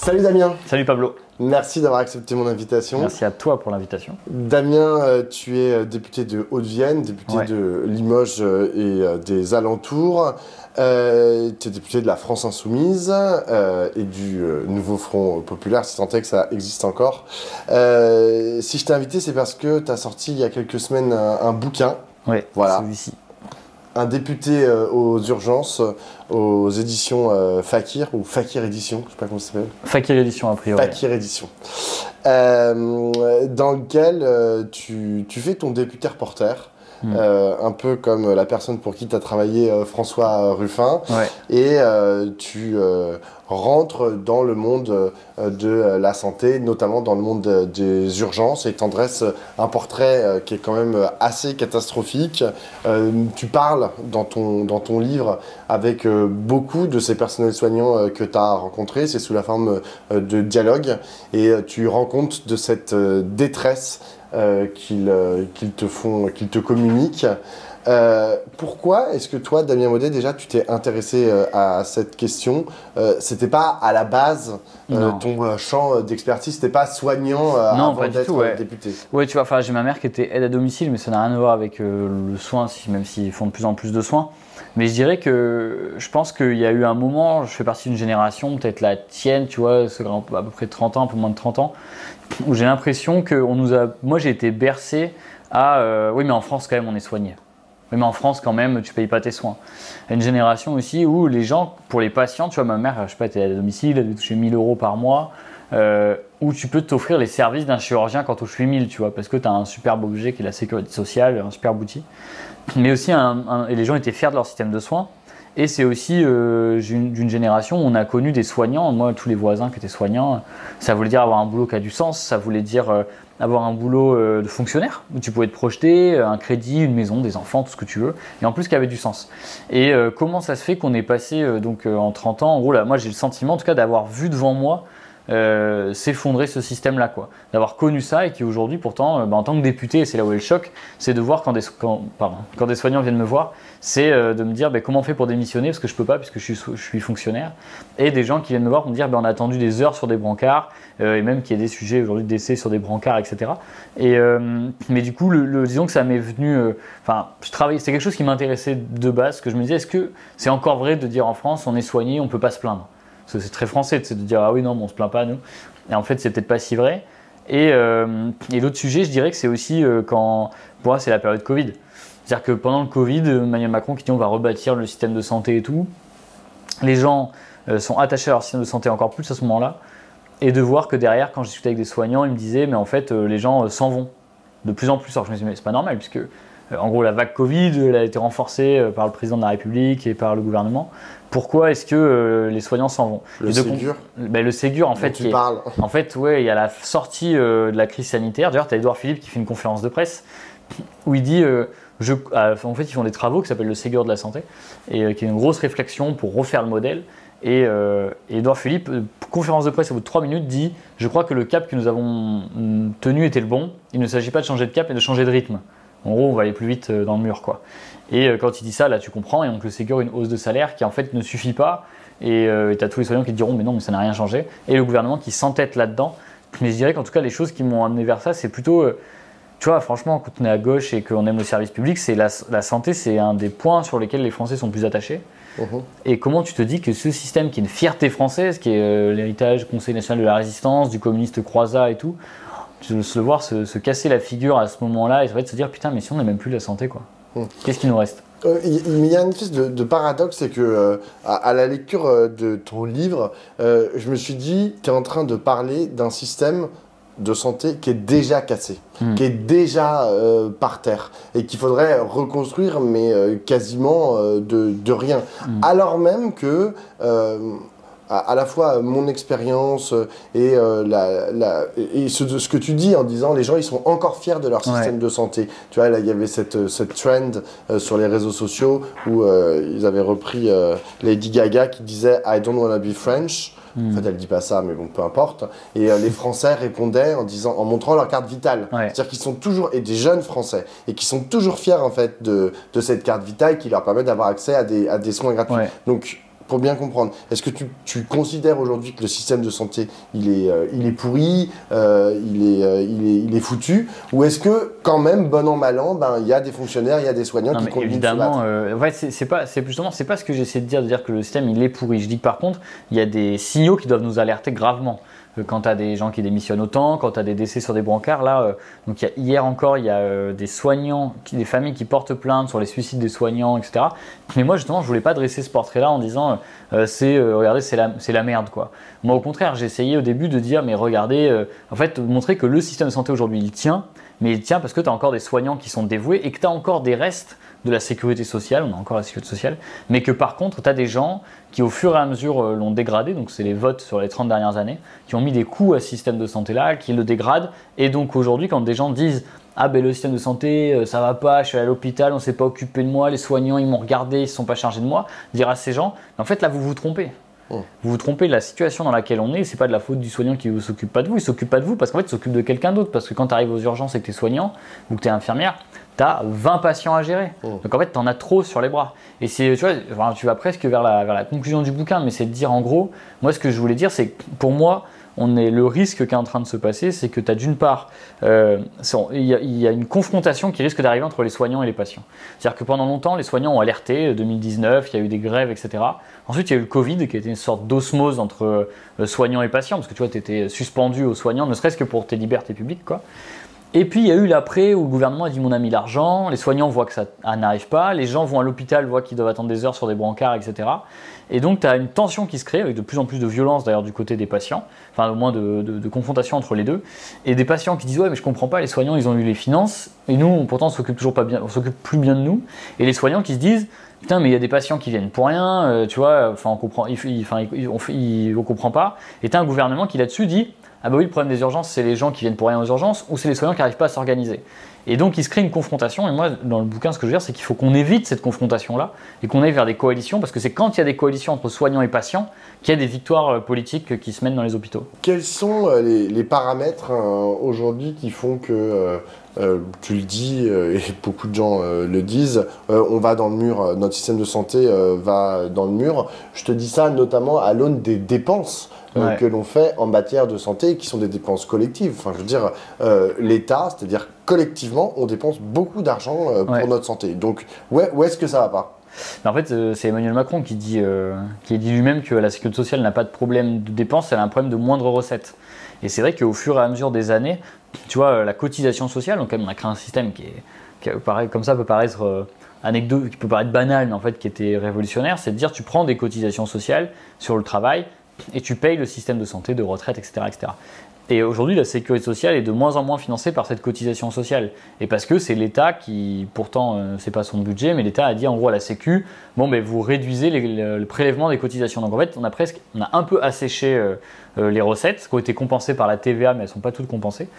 Salut Damien. Salut Pablo. Merci d'avoir accepté mon invitation. Merci à toi pour l'invitation. Damien, tu es député de Haute-Vienne, député de Limoges et des alentours. Tu es député de la France Insoumise et du Nouveau Front Populaire, si tant est que ça existe encore. Si je t'ai invité, c'est parce que tu as sorti il y a quelques semaines un bouquin. Oui, voilà. Celui-ci. Un député aux urgences, aux éditions Fakir, ou Fakir Édition, je ne sais pas comment ça s'appelle. Fakir Édition, a priori. Fakir Édition. Dans lequel tu fais ton député reporter. Un peu comme la personne pour qui tu as travaillé, François Ruffin, et tu rentres dans le monde de la santé, notamment dans le monde des urgences, et t'en dresses un portrait qui est quand même assez catastrophique. Tu parles dans ton livre avec beaucoup de ces personnels soignants que tu as rencontrés, c'est sous la forme de dialogue, et tu rends compte de cette détresse qu'ils te communiquent. Pourquoi est-ce que toi, Damien Maudet, déjà, tu t'es intéressé à cette question? C'était pas à la base ton champ d'expertise, c'était pas soignant avant d'être député? Ouais, tu vois, j'ai ma mère qui était aide à domicile, mais ça n'a rien à voir avec le soin, même s'ils font de plus en plus de soins. Mais je dirais que je pense qu'il y a eu un moment, je fais partie d'une génération, peut-être la tienne, tu vois, à peu près 30 ans, un peu moins de 30 ans, où j'ai l'impression que moi j'ai été bercé à oui mais en France quand même on est soigné. Oui mais en France quand même tu payes pas tes soins. Une génération aussi où les gens, pour les patients, tu vois, ma mère, je sais pas, elle était à domicile, elle devait toucher 1 000 € par mois, où tu peux t'offrir les services d'un chirurgien quand tu touches 8 000, tu vois, parce que tu as un superbe objet qui est la sécurité sociale, un superbe outil. Mais aussi, et les gens étaient fiers de leur système de soins. Et c'est aussi d'une génération où on a connu des soignants. Moi, tous les voisins qui étaient soignants, ça voulait dire avoir un boulot qui a du sens, ça voulait dire avoir un boulot de fonctionnaire, où tu pouvais te projeter, un crédit, une maison, des enfants, tout ce que tu veux, et en plus qui avait du sens. Et comment ça se fait qu'on est passé en 30 ans, en gros là, moi j'ai le sentiment en tout cas d'avoir vu devant moi s'effondrer ce système-là, quoi. D'avoir connu ça et qui aujourd'hui, pourtant, en tant que député, et c'est là où est le choc, c'est de voir quand des soignants viennent me voir, c'est de me dire comment on fait pour démissionner, parce que je peux pas, puisque je suis fonctionnaire, et des gens qui viennent me voir pour me dire on a attendu des heures sur des brancards, et même qu'il y a des sujets aujourd'hui de décès sur des brancards, etc. Mais du coup, disons que ça m'est venu, c'est quelque chose qui m'intéressait de base, que je me disais, est-ce que c'est encore vrai de dire en France, on est soigné, on peut pas se plaindre? Parce que c'est très français de dire ah oui non, on se plaint pas nous. Et en fait c'est peut-être pas si vrai. Et l'autre sujet, je dirais que c'est aussi pour moi c'est la période Covid. C'est-à-dire que pendant le Covid, Emmanuel Macron qui dit on va rebâtir le système de santé et tout, les gens sont attachés à leur système de santé encore plus à ce moment-là. Et de voir que derrière, quand je discutais avec des soignants, ils me disaient mais en fait les gens s'en vont de plus en plus. Alors je me disais mais c'est pas normal puisque en gros la vague Covid elle a été renforcée par le président de la République et par le gouvernement. Pourquoi est-ce que les soignants s'en vont? Le Ségur le Ségur, en fait, il y a la sortie de la crise sanitaire. D'ailleurs, tu as Édouard Philippe qui fait une conférence de presse où il dit en fait, ils font des travaux qui s'appellent le Ségur de la santé et qui est une grosse réflexion pour refaire le modèle. Et Édouard Philippe, conférence de presse au bout de 3 minutes, dit « Je crois que le cap que nous avons tenu était le bon. Il ne s'agit pas de changer de cap, mais de changer de rythme. » En gros, on va aller plus vite dans le mur, quoi. Et quand il dit ça, là, tu comprends. Et donc, le Ségur, une hausse de salaire qui, en fait, ne suffit pas. Et tu as tous les soignants qui te diront, mais non, mais ça n'a rien changé. Et le gouvernement qui s'entête là-dedans. Mais je dirais qu'en tout cas, les choses qui m'ont amené vers ça, c'est plutôt, tu vois, franchement, quand on est à gauche et qu'on aime le service public, c'est la santé, c'est un des points sur lesquels les Français sont plus attachés. Et comment tu te dis que ce système qui est une fierté française, qui est l'héritage du Conseil national de la résistance, du communiste Croizat et tout, de se voir se casser la figure à ce moment-là et ça va se dire putain mais si on n'a même plus la santé quoi, qu'est-ce qui nous reste? Il y a une espèce de paradoxe, c'est que à la lecture de ton livre, je me suis dit tu es en train de parler d'un système de santé qui est déjà cassé, qui est déjà par terre et qu'il faudrait reconstruire mais quasiment de rien, alors même que à la fois mon expérience et, ce que tu dis en disant les gens ils sont encore fiers de leur système de santé. Tu vois, là il y avait cette trend sur les réseaux sociaux où ils avaient repris Lady Gaga qui disait I don't wanna be French. En fait, elle dit pas ça, mais bon, peu importe. Et les Français répondaient en montrant leur carte vitale. C'est-à-dire qu'ils sont toujours, et des jeunes Français, et qui sont toujours fiers en fait de cette carte vitale qui leur permet d'avoir accès à des soins gratuits. Donc pour bien comprendre, est-ce que tu considères aujourd'hui que le système de santé, il est pourri, il est foutu, ou est-ce que quand même, bon an, mal an, il y a des fonctionnaires, il y a des soignants qui continuent de se battre? Ouais, c'est pas ce que j'essaie de dire que le système il est pourri. Je dis que par contre, il y a des signaux qui doivent nous alerter gravement. Quand tu as des gens qui démissionnent autant, quand tu as des décès sur des brancards, là, donc hier encore, il y a des soignants, des familles qui portent plainte sur les suicides des soignants, etc. Mais moi, justement, je voulais pas dresser ce portrait-là en disant, regardez, c'est la merde, quoi. Moi, au contraire, j'ai essayé au début de dire, mais regardez, en fait, montrer que le système de santé aujourd'hui, il tient, mais il tient parce que tu as encore des soignants qui sont dévoués et que tu as encore des restes de la sécurité sociale, on a encore la sécurité sociale, mais que par contre, tu as des gens qui au fur et à mesure l'ont dégradé, donc c'est les votes sur les 30 dernières années, qui ont mis des coups à ce système de santé-là, qui le dégradent, et donc aujourd'hui, quand des gens disent « Ah ben le système de santé, ça va pas, je suis à l'hôpital, on s'est pas occupé de moi, les soignants, ils m'ont regardé, ils se sont pas chargés de moi », dire à ces gens, en fait là, vous vous trompez. Vous vous trompez, la situation dans laquelle on est, c'est pas de la faute du soignant qui ne s'occupe pas de vous, il s'occupe pas de vous parce qu'en fait il s'occupe de quelqu'un d'autre. Parce que quand tu arrives aux urgences et que tu es soignant ou que tu es infirmière, tu as 20 patients à gérer. Donc en fait tu en as trop sur les bras. Et tu vois, tu vas presque vers la conclusion du bouquin, mais c'est de dire en gros, moi ce que je voulais dire c'est que pour moi, le risque qui est en train de se passer, c'est que tu as d'une part, il y a une confrontation qui risque d'arriver entre les soignants et les patients. C'est-à-dire que pendant longtemps, les soignants ont alerté, 2019, il y a eu des grèves, etc. Ensuite, il y a eu le Covid qui était une sorte d'osmose entre soignants et patients, parce que tu vois, tu étais suspendu aux soignants, ne serait-ce que pour tes libertés publiques, quoi. Et puis il y a eu l'après où le gouvernement a dit on a mis l'argent, les soignants voient que ça n'arrive pas, les gens vont à l'hôpital, voient qu'ils doivent attendre des heures sur des brancards, etc. Et donc tu as une tension qui se crée avec de plus en plus de violence d'ailleurs du côté des patients, enfin au moins de confrontation entre les deux, et des patients qui disent ouais mais je comprends pas, les soignants ils ont eu les finances, et nous pourtant on s'occupe toujours pas bien, on s'occupe plus bien de nous, et les soignants qui se disent putain mais il y a des patients qui viennent pour rien, tu vois, enfin on comprend, on comprend pas, et tu as un gouvernement qui là-dessus dit ah bah oui, le problème des urgences, c'est les gens qui viennent pour rien aux urgences ou c'est les soignants qui n'arrivent pas à s'organiser. Et donc il se crée une confrontation, et moi dans le bouquin ce que je veux dire c'est qu'il faut qu'on évite cette confrontation-là et qu'on aille vers des coalitions, parce que c'est quand il y a des coalitions entre soignants et patients qu'il y a des victoires politiques qui se mènent dans les hôpitaux. Quels sont les paramètres aujourd'hui qui font que, tu le dis et beaucoup de gens le disent, on va dans le mur, notre système de santé va dans le mur. Je te dis ça notamment à l'aune des dépenses que l'on fait en matière de santé, qui sont des dépenses collectives. Enfin, je veux dire, l'État, c'est-à-dire collectivement, on dépense beaucoup d'argent pour notre santé. Donc, où est-ce que ça va pas? En fait, c'est Emmanuel Macron qui dit lui-même que la sécurité sociale n'a pas de problème de dépenses, elle a un problème de moindre recette. Et c'est vrai qu'au fur et à mesure des années, tu vois, la cotisation sociale, donc on a créé un système qui pareil, comme ça peut paraître anecdote, qui peut paraître banal, mais en fait qui était révolutionnaire, c'est de dire tu prends des cotisations sociales sur le travail et tu payes le système de santé, de retraite, etc., etc. Et aujourd'hui, la sécurité sociale est de moins en moins financée par cette cotisation sociale. Et parce que c'est l'État qui, pourtant, c'est pas son budget, mais l'État a dit en gros à la Sécu, bon, ben vous réduisez le prélèvement des cotisations. Donc en fait, on a un peu asséché les recettes qui ont été compensées par la TVA, mais elles ne sont pas toutes compensées.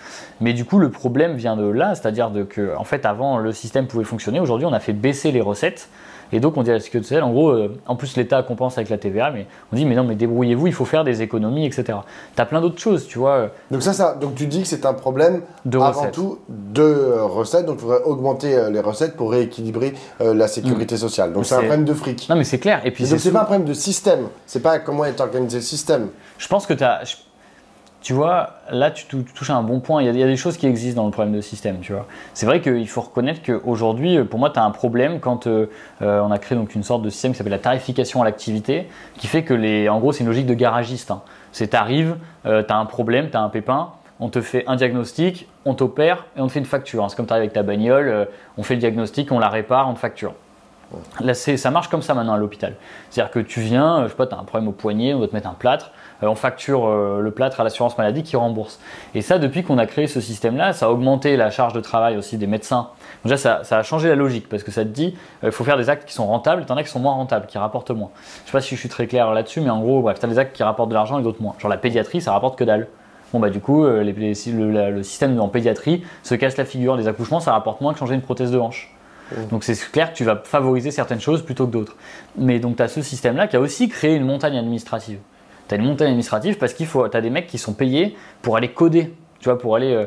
Mais du coup, le problème vient de là, c'est-à-dire que, en fait, avant, le système pouvait fonctionner. Aujourd'hui, on a fait baisser les recettes. Et donc on dit à la sécurité sociale, en gros, en plus l'État compense avec la TVA, mais on dit mais non mais débrouillez-vous, il faut faire des économies, etc. Tu as plein d'autres choses, tu vois. Donc tu dis que c'est un problème avant tout de recettes, donc il faudrait augmenter les recettes pour rééquilibrer la sécurité sociale. Donc c'est un problème de fric. Non mais c'est clair. Et puis donc c'est pas un problème de système, c'est pas comment est organisé le système. Je pense que tu vois, là tu touches à un bon point, il y a des choses qui existent dans le problème de système, tu vois. C'est vrai qu'il faut reconnaître qu'aujourd'hui, pour moi, tu as un problème quand on a créé donc une sorte de système qui s'appelle la tarification à l'activité, qui fait que en gros c'est une logique de garagiste. Hein. C'est t'arrives, tu as un problème, tu as un pépin, on te fait un diagnostic, on t'opère et on te fait une facture. Hein. C'est comme tu arrives avec ta bagnole, on fait le diagnostic, on la répare, on te facture. Là, ça marche comme ça maintenant à l'hôpital. C'est-à-dire que tu viens, je sais pas, tu as un problème au poignet, on doit te mettre un plâtre, on facture le plâtre à l'assurance maladie qui rembourse. Et ça, depuis qu'on a créé ce système-là, ça a augmenté la charge de travail aussi des médecins. Déjà, ça a changé la logique parce que ça te dit il faut faire des actes qui sont rentables, tu en as qui sont moins rentables, qui rapportent moins. Je sais pas si je suis très clair là-dessus, mais en gros, bref, tu as des actes qui rapportent de l'argent et d'autres moins. Genre la pédiatrie, ça rapporte que dalle. Bon bah du coup, le système en pédiatrie se casse la figure. Les accouchements, ça rapporte moins que changer une prothèse de hanche. Donc c'est clair que tu vas favoriser certaines choses plutôt que d'autres. Mais donc tu as ce système-là qui a aussi créé une montagne administrative. Tu as une montagne administrative parce tu as des mecs qui sont payés pour aller coder Tu vois, pour aller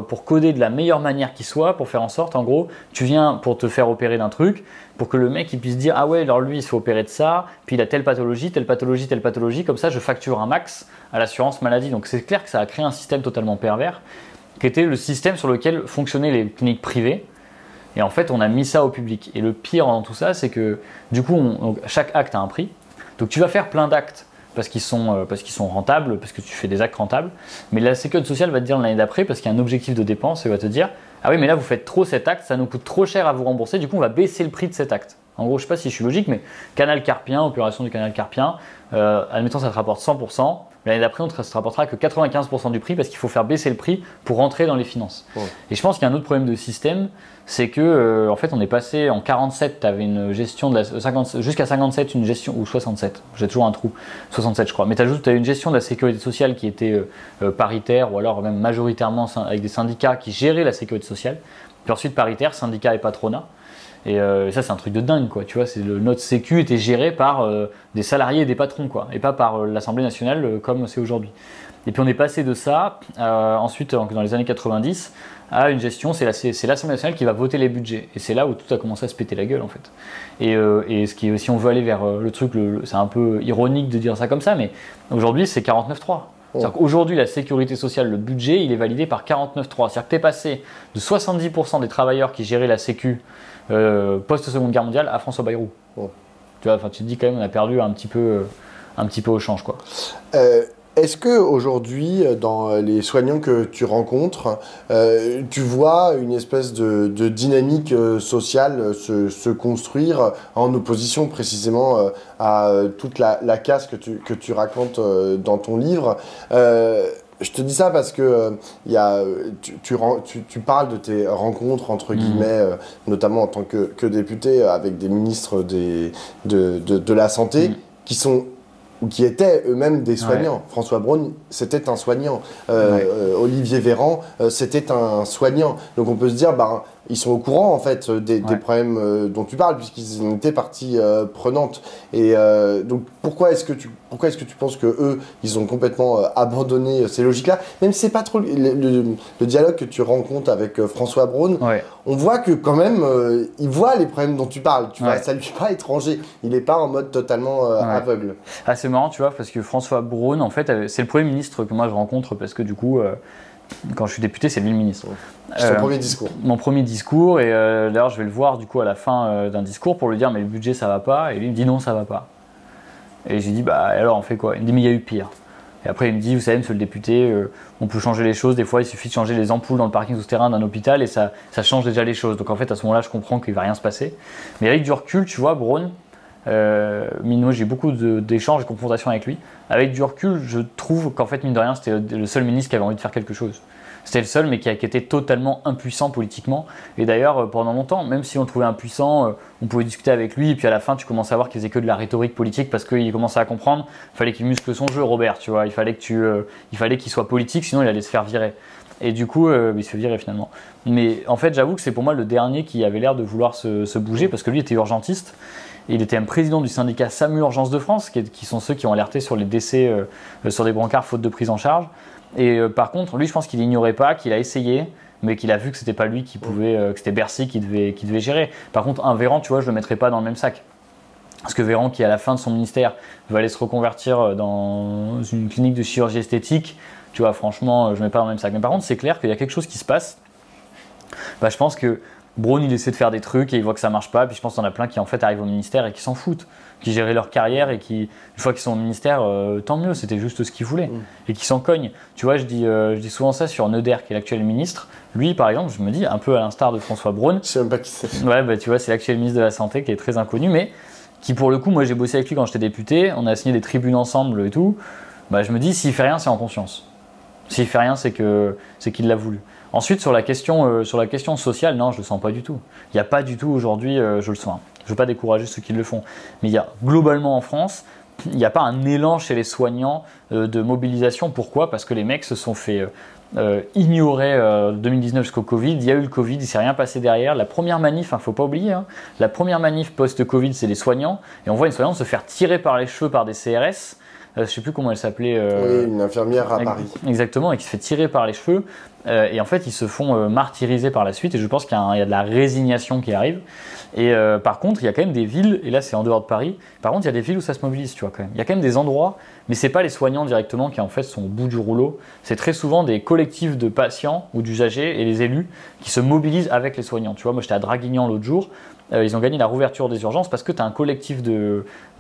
pour coder de la meilleure manière qui soit, pour faire en sorte, en gros, tu viens pour te faire opérer d'un truc, pour que le mec il puisse dire ah ouais, alors lui il se fait opérer de ça, puis il a telle pathologie, telle pathologie, telle pathologie, comme ça je facture un max à l'assurance maladie. Donc c'est clair que ça a créé un système totalement pervers, qui était le système sur lequel fonctionnaient les cliniques privées. Et en fait, on a mis ça au public. Et le pire dans tout ça, c'est que du coup, donc, chaque acte a un prix. Donc tu vas faire plein d'actes parce qu'ils sont rentables, parce que tu fais des actes rentables. Mais la sécurité sociale va te dire l'année d'après, parce qu'il y a un objectif de dépense, et va te dire ah oui, mais là vous faites trop cet acte, ça nous coûte trop cher à vous rembourser, du coup on va baisser le prix de cet acte. En gros, je ne sais pas si je suis logique, mais canal carpien, opération du canal carpien, admettons ça te rapporte 100%, l'année d'après on ne te rapportera que 95% du prix parce qu'il faut faire baisser le prix pour rentrer dans les finances. Ouais. Et je pense qu'il y a un autre problème de système, c'est que en fait on est passé en 47, tu avais une gestion de la jusqu'à 57 une gestion, ou 67, j'ai toujours un trou, 67 je crois, mais tu as une gestion de la sécurité sociale qui était paritaire ou alors même majoritairement avec des syndicats qui géraient la sécurité sociale, puis ensuite paritaire, syndicats et patronat. Et ça c'est un truc de dingue quoi, tu vois, notre sécu était géré par des salariés et des patrons quoi, et pas par l'Assemblée nationale comme c'est aujourd'hui. Et puis on est passé de ça, ensuite dans les années 90, à une gestion, c'est l'Assemblée nationale qui va voter les budgets. Et c'est là où tout a commencé à se péter la gueule en fait. Et ce qui est, si on veut aller vers le truc, c'est un peu ironique de dire ça comme ça, mais aujourd'hui c'est 49.3. C'est-à-dire qu'aujourd'hui, la sécurité sociale, le budget, il est validé par 49.3. C'est-à-dire que tu es passé de 70% des travailleurs qui géraient la sécu post-seconde guerre mondiale à François Bayrou. Tu vois, tu te dis quand même, on a perdu un petit peu au change, quoi. Est-ce qu'aujourd'hui, dans les soignants que tu rencontres, tu vois une espèce de dynamique sociale se construire en opposition précisément à toute la casse que tu racontes dans ton livre? Je te dis ça parce que tu parles de tes rencontres, entre guillemets, notamment en tant que député, avec des ministres de la Santé, qui étaient eux-mêmes des soignants. Ouais. François Braun, c'était un soignant. Olivier Véran, c'était un soignant. Donc on peut se dire, ils sont au courant en fait des problèmes dont tu parles, puisqu'ils étaient partie prenante. Et donc pourquoi est-ce que tu penses que eux, ils ont complètement abandonné ces logiques-là, même si c'est pas trop le dialogue que tu rencontres avec François Braun, on voit que quand même, il voit les problèmes dont tu parles. Tu vois, ça lui est pas étranger. Il n'est pas en mode totalement aveugle. Ah, c'est marrant, tu vois, parce que François Braun, en fait, c'est le premier ministre que moi je rencontre, parce que du coup, quand je suis député, c'est lui le ministre. C'est ton premier discours. Mon premier discours, et d'ailleurs je vais le voir du coup à la fin d'un discours pour lui dire mais le budget ça va pas, et lui il me dit non ça va pas. Et j'ai dit alors on fait quoi? Il me dit mais il y a eu pire. Et après il me dit vous savez monsieur le député, on peut changer les choses, des fois il suffit de changer les ampoules dans le parking souterrain d'un hôpital et ça change déjà les choses. Donc en fait à ce moment-là je comprends qu'il va rien se passer. Mais avec du recul tu vois Braun, moi j'ai eu beaucoup d'échanges et de confrontations avec lui. Avec du recul, je trouve qu'en fait, mine de rien, c'était le seul ministre qui avait envie de faire quelque chose. C'était le seul, mais qui était totalement impuissant politiquement. Et d'ailleurs, pendant longtemps, même si on le trouvait impuissant, on pouvait discuter avec lui. Et puis à la fin, tu commençais à voir qu'il faisait que de la rhétorique politique parce qu'il commençait à comprendre. Il fallait qu'il muscle son jeu, Robert. Tu vois, il fallait qu'il soit politique, sinon il allait se faire virer. Et du coup, il se fait virer finalement. Mais en fait, j'avoue que c'est pour moi le dernier qui avait l'air de vouloir se bouger parce que lui était urgentiste. Et il était même président du syndicat SAMU Urgence de France, qui sont ceux qui ont alerté sur les décès sur des brancards faute de prise en charge. Et par contre, lui, je pense qu'il n'ignorait pas, qu'il a essayé, mais qu'il a vu que c'était pas lui qui pouvait, que c'était Bercy qui devait gérer. Par contre, un Véran, tu vois, je le mettrais pas dans le même sac. Parce que Véran, qui à la fin de son ministère va aller se reconvertir dans une clinique de chirurgie esthétique, tu vois, franchement, je mets pas dans le même sac. Mais par contre, c'est clair qu'il y a quelque chose qui se passe. Je pense que Braun, il essaie de faire des trucs et il voit que ça marche pas. Puis je pense qu'il y en a plein qui en fait arrivent au ministère et qui s'en foutent, qui géraient leur carrière et qui, une fois qu'ils sont au ministère, tant mieux, c'était juste ce qu'ils voulaient et qui s'en cognent. Tu vois, je dis souvent ça sur Neuder, qui est l'actuel ministre. Lui, par exemple, je me dis un peu à l'instar de François Braun. Je sais même pas qui c'est. Ouais, tu vois, c'est l'actuel ministre de la Santé qui est très inconnu, mais qui pour le coup, moi j'ai bossé avec lui quand j'étais député. On a signé des tribunes ensemble et tout. Je me dis, s'il fait rien, c'est en conscience. S'il fait rien, c'est qu'il l'a voulu. Ensuite, sur la question sociale, non, je le sens pas du tout. Il n'y a pas du tout aujourd'hui, je le sens. Je ne veux pas décourager ceux qui le font. Mais il y a globalement en France, il n'y a pas un élan chez les soignants de mobilisation. Pourquoi? Parce que les mecs se sont fait ignorer 2019 jusqu'au Covid. Il y a eu le Covid, il ne s'est rien passé derrière. La première manif, il ne faut pas oublier, la première manif post-Covid, c'est les soignants. Et on voit une soignante se faire tirer par les cheveux par des CRS. je sais plus comment elle s'appelait. Oui, une infirmière à Paris. Exactement, et qui se fait tirer par les cheveux. Et en fait, ils se font martyriser par la suite. Et je pense qu'il y a de la résignation qui arrive. Et par contre, il y a quand même des villes, et là c'est en dehors de Paris, par contre il y a des villes où ça se mobilise, tu vois, quand même. Il y a quand même des endroits, mais c'est pas les soignants directement qui en fait sont au bout du rouleau, c'est très souvent des collectifs de patients ou d'usagers et les élus qui se mobilisent avec les soignants. Tu vois, moi j'étais à Draguignan l'autre jour, ils ont gagné la rouverture des urgences parce que tu as un collectif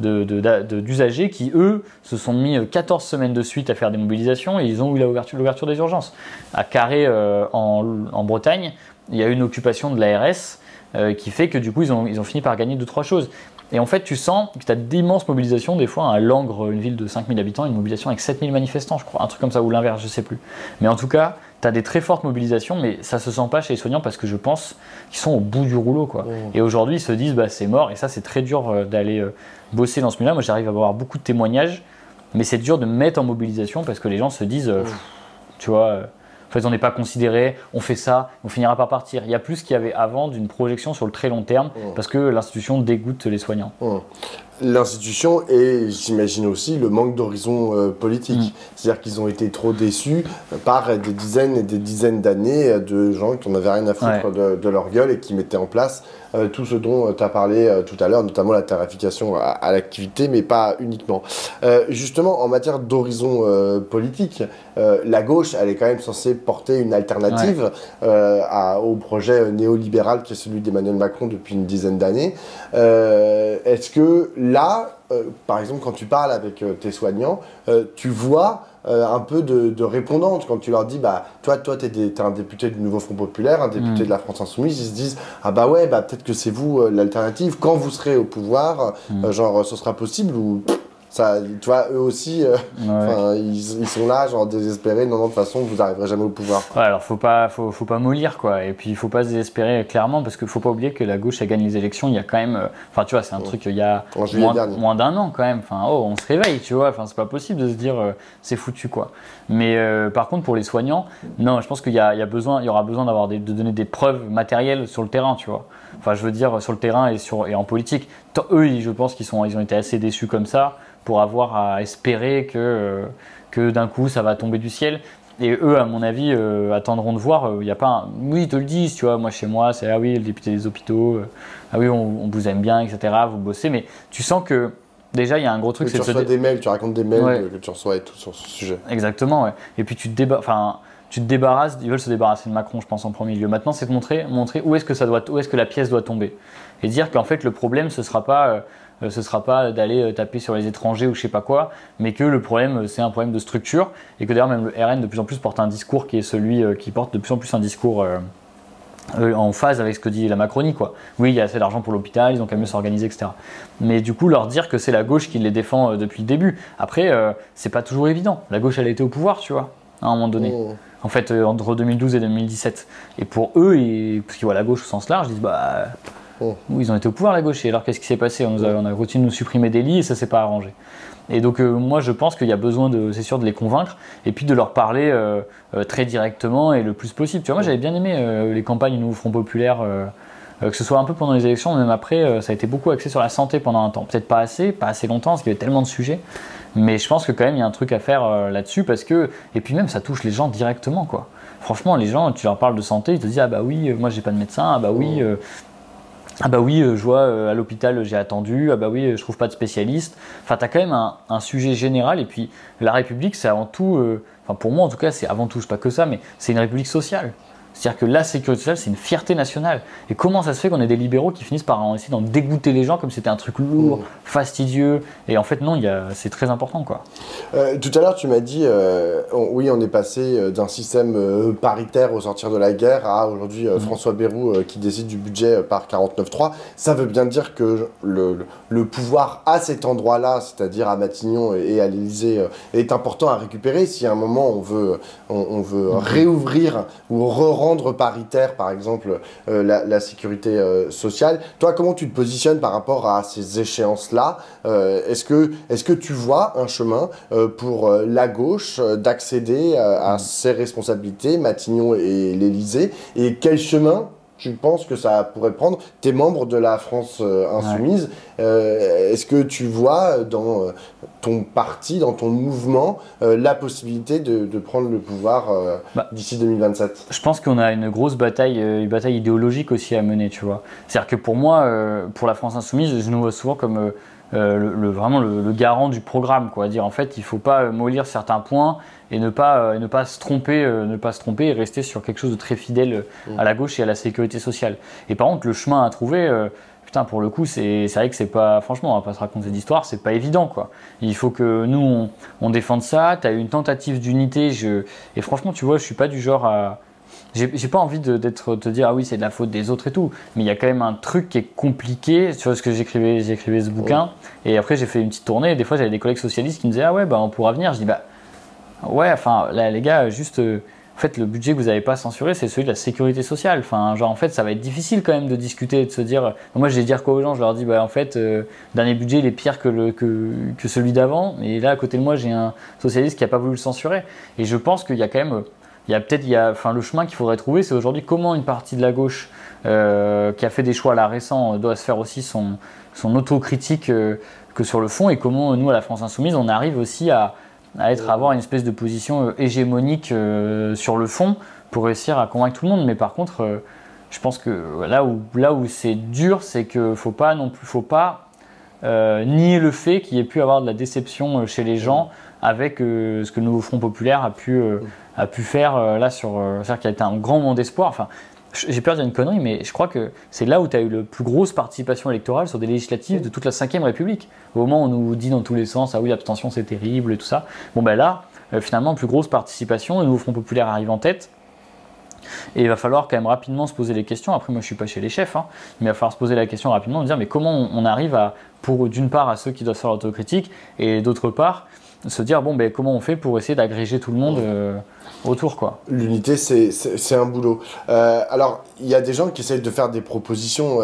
d'usagers qui, eux, se sont mis 14 semaines de suite à faire des mobilisations et ils ont eu l'ouverture des urgences. À Carré, en Bretagne, il y a eu une occupation de l'ARS qui fait que du coup ils ont fini par gagner 2-3 choses. Et en fait tu sens que tu as d'immenses mobilisations, des fois à Langres, une ville de 5000 habitants, une mobilisation avec 7000 manifestants je crois, un truc comme ça, ou l'inverse, je sais plus. Mais en tout cas, tu as des très fortes mobilisations, mais ça se sent pas chez les soignants parce que je pense qu'ils sont au bout du rouleau, quoi. Et aujourd'hui ils se disent bah c'est mort, et ça c'est très dur d'aller bosser dans ce milieu-là. Moi j'arrive à avoir beaucoup de témoignages, mais c'est dur de mettre en mobilisation parce que les gens se disent tu vois, en fait, on n'est pas considéré, on fait ça, on finira par partir. Il y a plus qu'il y avait avant d'une projection sur le très long terme parce que l'institution dégoûte les soignants. L'institution et j'imagine aussi le manque d'horizon politique. C'est-à-dire qu'ils ont été trop déçus par des dizaines et des dizaines d'années de gens qui n'en avaient rien à foutre de leur gueule et qui mettaient en place tout ce dont tu as parlé tout à l'heure, notamment la tarification à l'activité, mais pas uniquement. Justement, en matière d'horizon politique, la gauche, elle est quand même censée porter une alternative au projet néolibéral qui est celui d'Emmanuel Macron depuis une dizaine d'années. Est-ce que là, par exemple, quand tu parles avec tes soignants, tu vois un peu de répondante quand tu leur dis bah toi t'es un député du Nouveau Front Populaire, un député de la France Insoumise, ils se disent ah bah ouais bah peut-être que c'est vous l'alternative quand vous serez au pouvoir, genre ce sera possible ou ça, tu vois, eux aussi, ils sont là, genre désespérés. Non, de toute façon, vous n'arriverez jamais au pouvoir. Ouais, alors faut pas mollir, quoi. Et puis il faut pas se désespérer clairement parce qu'il faut pas oublier que la gauche, elle gagne les élections. Il y a quand même, enfin, tu vois, c'est un truc il y a moins d'un an quand même. Enfin, on se réveille, tu vois. Enfin, c'est pas possible de se dire c'est foutu, quoi. Mais par contre, pour les soignants, non, je pense qu'il y aura besoin de donner des preuves matérielles sur le terrain, tu vois. Enfin, je veux dire sur le terrain et en politique. Eux, je pense ils ont été assez déçus comme ça pour avoir à espérer que d'un coup ça va tomber du ciel. Et eux, à mon avis, attendront de voir. Il y a pas oui, ils te le disent, tu vois. Moi, chez moi, c'est ah oui, le député des hôpitaux. Ah oui, on vous aime bien, etc. Vous bossez, mais tu sens que déjà, il y a un gros truc. Tu reçois des mails, tu racontes des mails que tu reçois et tout sur ce sujet. Exactement, ouais. Et puis tu te débarrasses. Ils veulent se débarrasser de Macron, je pense, en premier lieu. Maintenant, c'est de montrer où est-ce que la pièce doit tomber, et dire qu'en fait, le problème, ce sera pas d'aller taper sur les étrangers ou je sais pas quoi, mais que le problème c'est un problème de structure, et que d'ailleurs même le RN de plus en plus porte un discours qui est celui qui porte de plus en plus un discours en phase avec ce que dit la Macronie, quoi. Oui, il y a assez d'argent pour l'hôpital, ils ont qu'à mieux s'organiser, etc. Mais du coup, leur dire que c'est la gauche qui les défend depuis le début. Après, c'est pas toujours évident. La gauche, elle a été au pouvoir, tu vois, à un moment donné. En fait, entre 2012 et 2017. Et pour eux, parce qu'ils voient la gauche au sens large, ils disent bah. Ils ont été au pouvoir, la gauche, et alors qu'est-ce qui s'est passé? On a continué de nous supprimer des lits et ça s'est pas arrangé. Et donc moi je pense qu'il y a besoin c'est sûr de les convaincre et puis de leur parler très directement et le plus possible. Tu vois, moi j'avais bien aimé les campagnes du Nouveau Front Populaire, que ce soit un peu pendant les élections, même après, ça a été beaucoup axé sur la santé pendant un temps. Peut-être pas assez longtemps parce qu'il y avait tellement de sujets, mais je pense que quand même il y a un truc à faire là-dessus parce que, et puis même ça touche les gens directement, quoi. Franchement, les gens, tu leur parles de santé, ils te disent ah bah oui, moi j'ai pas de médecin, ah bah oui. Ah bah oui, je vois à l'hôpital j'ai attendu, ah bah oui, je trouve pas de spécialiste. Enfin, tu as quand même un sujet général, et puis la République, c'est avant tout, enfin pour moi en tout cas, c'est avant tout, c'est pas que ça, mais c'est une République sociale. C'est-à-dire que la sécurité sociale, c'est une fierté nationale. Et comment ça se fait qu'on ait des libéraux qui finissent par essayer d'en dégoûter les gens comme si c'était un truc lourd, fastidieux? Et en fait, non, c'est très important, quoi. Tout à l'heure, tu m'as dit, oui, on est passé d'un système paritaire au sortir de la guerre à aujourd'hui François Bayrou qui décide du budget par 49.3. Ça veut bien dire que le pouvoir à cet endroit-là, c'est-à-dire à Matignon et à l'Élysée, est important à récupérer. Si à un moment on veut réouvrir ou rendre paritaire, par exemple, la sécurité sociale. Toi, comment tu te positionnes par rapport à ces échéances-là? Est-ce que tu vois un chemin pour la gauche d'accéder à ses responsabilités, Matignon et l'Élysée? Et quel chemin tu penses que ça pourrait prendre? T'es membre de la France Insoumise. Est-ce que tu vois dans ton parti, dans ton mouvement, la possibilité de prendre le pouvoir d'ici 2027? Je pense qu'on a une grosse bataille idéologique aussi à mener, tu vois. C'est-à-dire que pour moi, pour la France Insoumise, je nous vois souvent comme vraiment le garant du programme, quoi. Dire en fait, il faut pas mollir certains points et ne pas se tromper et rester sur quelque chose de très fidèle à la gauche et à la sécurité sociale. Et par contre, le chemin à trouver, putain, pour le coup, c'est vrai que c'est pas, franchement, on va pas se raconter d'histoire, c'est pas évident, quoi. Il faut que nous on défende ça. T'as eu une tentative d'unité, et franchement, tu vois, je suis pas du genre à j'ai pas envie de te dire ah oui c'est de la faute des autres et tout, mais il y a quand même un truc qui est compliqué. Tu vois ce que j'écrivais ce bouquin et après j'ai fait une petite tournée et des fois j'avais des collègues socialistes qui me disaient ah ouais bah on pourra venir. Je dis bah ouais enfin là les gars juste en fait le budget que vous n'avez pas censuré c'est celui de la sécurité sociale. Enfin genre en fait ça va être difficile quand même de discuter et de se dire moi je vais dire quoi aux gens, je leur dis bah en fait dernier budget il est pire que celui d'avant et là à côté de moi j'ai un socialiste qui a pas voulu le censurer et je pense qu'il y a quand même le chemin qu'il faudrait trouver, c'est aujourd'hui comment une partie de la gauche qui a fait des choix là récents doit se faire aussi son autocritique que sur le fond et comment nous à la France Insoumise on arrive aussi à avoir une espèce de position hégémonique sur le fond pour réussir à convaincre tout le monde. Mais par contre, je pense que là où c'est dur, c'est qu'il faut pas nier le fait qu'il y ait pu avoir de la déception chez les gens avec ce que le nouveau Front Populaire a pu faire là c'est-à-dire qu'il y a été un grand moment d'espoir. Enfin, j'ai peur de dire une connerie, mais je crois que c'est là où tu as eu la plus grosse participation électorale sur des législatives de toute la Ve République. Au moment où on nous dit dans tous les sens, ah oui, l'abstention c'est terrible et tout ça. Bon ben là, finalement, plus grosse participation, le nouveau Front Populaire arrive en tête. Et il va falloir quand même rapidement se poser les questions. Après, moi je suis pas chez les chefs, hein, mais il va falloir se poser la question rapidement, de dire mais comment on arrive d'une part à ceux qui doivent faire l'autocritique et d'autre part se dire bon ben comment on fait pour essayer d'agréger tout le monde autour quoi. L'unité c'est un boulot. Alors il y a des gens qui essayent de faire des propositions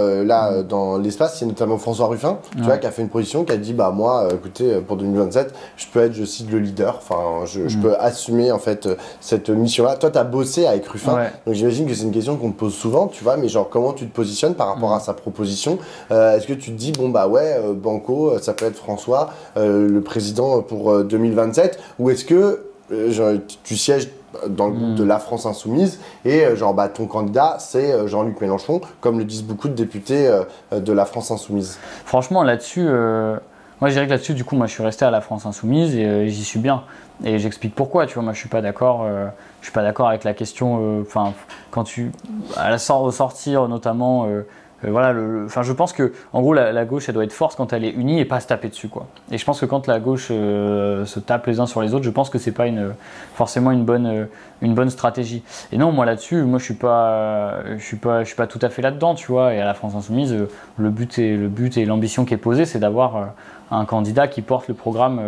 dans l'espace. Il y a notamment François Ruffin tu vois, qui a fait une proposition qui a dit bah moi écoutez pour 2027 je peux être je cite le leader. Enfin je peux assumer en fait cette mission là. Toi tu as bossé avec Ruffin donc j'imagine que c'est une question qu'on te pose souvent tu vois, mais genre comment tu te positionnes par rapport à sa proposition? Est-ce que tu te dis bon bah ouais banco ça peut être François le président pour 2027 ou est-ce que tu sièges dans le groupe de la France Insoumise et ton candidat c'est Jean-Luc Mélenchon comme le disent beaucoup de députés de la France Insoumise? Franchement là-dessus moi je dirais que là-dessus du coup moi je suis resté à la France Insoumise et j'y suis bien et j'explique pourquoi tu vois. Moi je suis pas d'accord avec la question quand à la sortir notamment je pense que en gros la gauche elle doit être forte quand elle est unie et pas se taper dessus quoi. Et je pense que quand la gauche se tape les uns sur les autres, je pense que c'est pas forcément une bonne stratégie. Et non, moi là-dessus, moi je suis pas tout à fait là-dedans, tu vois. Et à la France Insoumise, le but et l'ambition qui est posée, c'est d'avoir un candidat qui porte le programme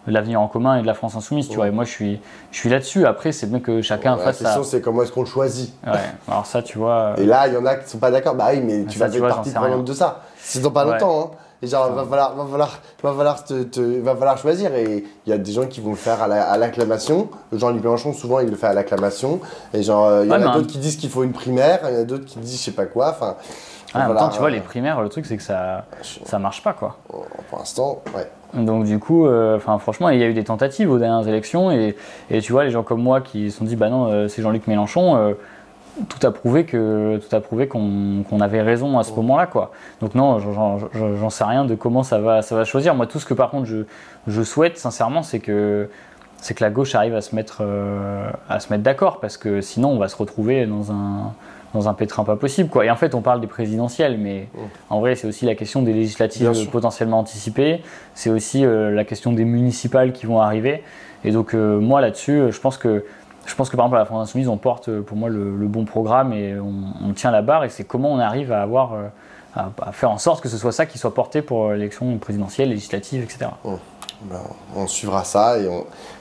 de l'avenir en commun et de la France Insoumise, tu vois. Et moi, je suis là-dessus. Après, c'est bien que chacun fasse ça. La question, c'est comment est-ce qu'on le choisit. Ouais, alors ça, tu vois. Et là, il y en a qui sont pas d'accord. Bah oui, mais tu vas faire partie prenante de ça. C'est dans pas longtemps, hein. Et genre, va falloir choisir. Et il y a des gens qui vont le faire à l'acclamation. Jean-Luc Mélenchon, souvent, il le fait à l'acclamation. Et genre, il y en a d'autres qui disent qu'il faut une primaire. Il y en a d'autres qui disent je sais pas quoi. Enfin. En même temps, tu vois, les primaires, le truc, c'est que ça marche pas, quoi. Pour l'instant, ouais. Donc du coup, franchement, il y a eu des tentatives aux dernières élections et tu vois, les gens comme moi qui se sont dit, bah non, c'est Jean-Luc Mélenchon, tout a prouvé qu'on avait raison à ce moment-là, quoi. Donc non, j'en sais rien de comment ça va choisir. Moi, tout ce que par contre je souhaite, sincèrement, c'est que la gauche arrive à se mettre d'accord, parce que sinon on va se retrouver dans un pétrin pas possible, quoi. Et en fait, on parle des présidentielles, mais en vrai, c'est aussi la question des législatives potentiellement anticipées. C'est aussi la question des municipales qui vont arriver. Et donc, moi, là-dessus, je pense que par exemple, à la France Insoumise, on porte pour moi le bon programme et on tient la barre. Et c'est comment on arrive à faire en sorte que ce soit ça qui soit porté pour l'élection présidentielle, législative, etc. Ben, on suivra ça et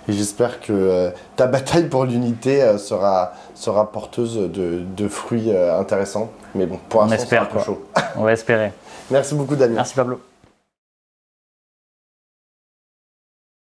j'espère que ta bataille pour l'unité sera porteuse de fruits intéressants. Mais bon, pour l'instant, c'est un peu chaud. On va espérer. Merci beaucoup, Damien. Merci, Pablo.